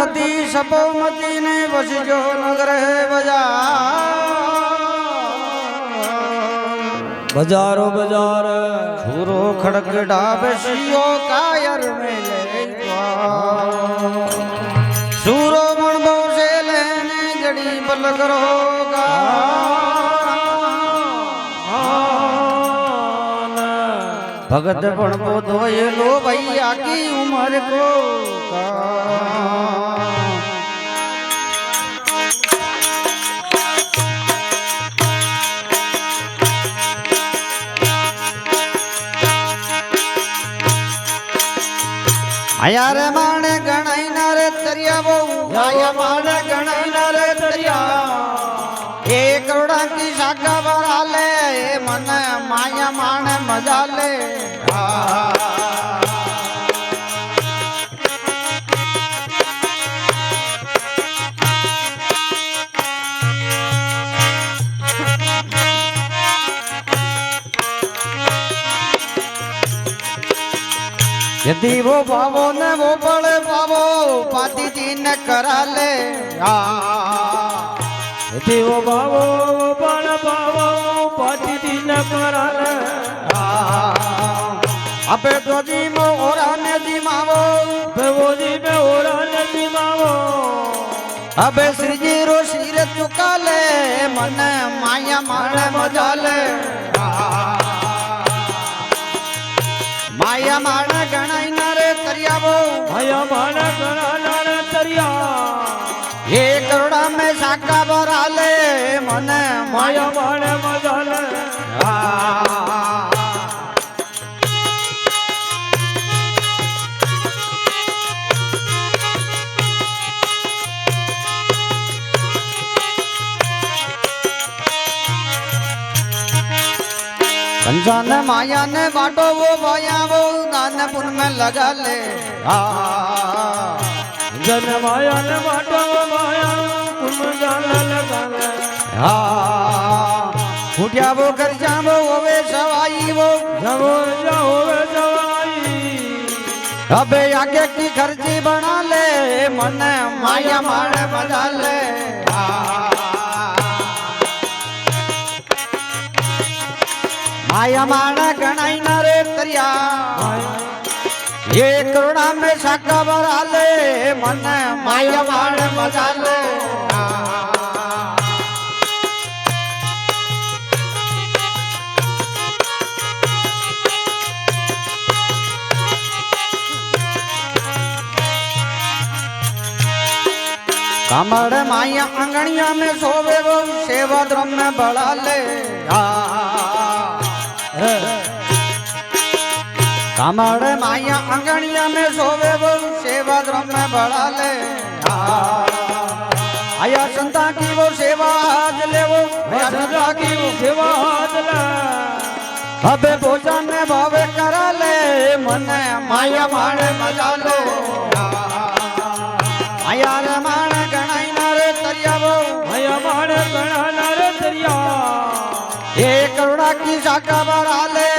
सती सपोमती ने बसजो नगर है बजारो बाजार छूरो खड़क डाब सियो कायर में ले सूरो मणबो से लेने जड़ी बल करोगा भगत बणबो धोए लो भैया की उम्र को आया रे माने गणाई ना रे तरिया वो आया माने गणाई ना रे तरिया एक करोड़ा की शाखा बरा ले मन माया माने मजा ले यदि वो बाबो ने वो बड़े बाबो पाती जी ने करा ले यदि वो बाबो बड़ बाबो पाती जी ने करा ले अबे तो जी में ओरा ने जी मावो वो जी में ओरा ने जी मावो अबे श्री जी रो सिर चुका ले मन माया माने मजा ले माया माने गणाई ना रे तरिया वो माया माने गणा रे तरिया एक करोड़ा में शाखा भरा ले मन माया माने मजा ले कंसा ने माया ने बाटो वो भाया वो दान पुन में लगा ले जन माया ने बाटो माया पुन में लगा ले फुटिया वो कर जावो होवे सवाई वो जबो होवे सवाई अबे आगे की खर्ची बना ले मन माया मारे बजा ले माया माना गणाई ना रे तरिया ये करुणा में शाखा भरा ले मन माया मारे मजा ले कमर माया अंगनिया में सोवे वो सेवा द्रम में बढ़ा ले कमर माया अंगनिया में सोवे वो सेवा द्रम में बढ़ा ले आया संता की वो सेवा आज ले वो आया संता की वो सेवा हाथ ले अबे भोजन में भावे करा ले मन माया मारे मजा ले आया रे माने गणाई ना रे तरिया वो माया माने गणा रे तरिया एक करुणा की शाखा भरा ले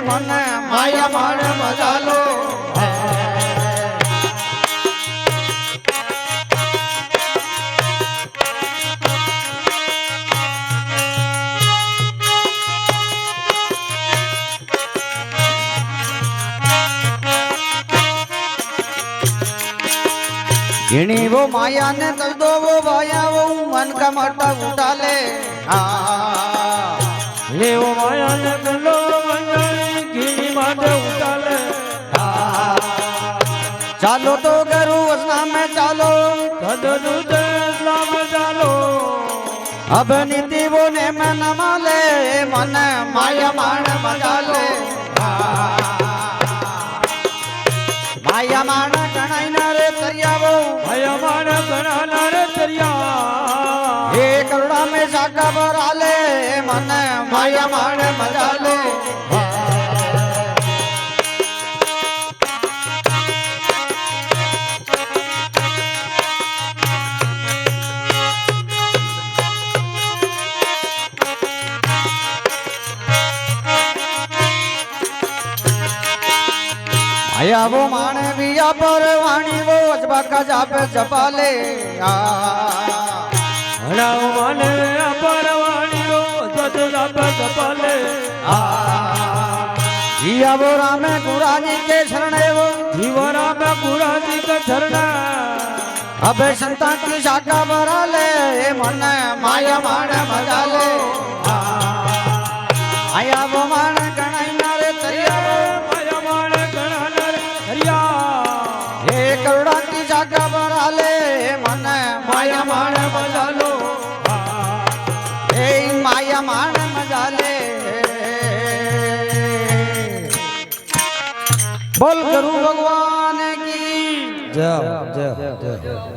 मन माया मारे मजा लो गिणी वो माया ने तल दो वो भाया वो मन का मटा उठा ले ले वो माया ने गलो मंगली गिनी माटे उठा ले चालो तो करू असना में चालो कद दूध इस्लाम में चालो अब नीति वो ने में नमा ले मन माया मान मजा ले माया मान गणाई ना रे तरिया वो माया माने गणा रे तरिया ये करुणा में शाखा भरा ले मन माया मान मजा ले આયા વો માણે વિયા પર વાણી વો અજબા કા જાપે જપાલે હણાવ માને અપરવાણીઓ જત જાપ કપાલે जिया वो रामे गुराजी के शरणे वो જીવરા મે ગુરાજી કે ચરણા अबे संता की शाखा भरा ले मन माया माण मजा ले आया वो माण गणाई नारे तरिया માયા માણે ઘણા નર હરિયા हे करुणा की शाखा भरा ले मन माया माण मजा लो हे माया माण मजा ले बोल गुरु भगवान की जय जय जय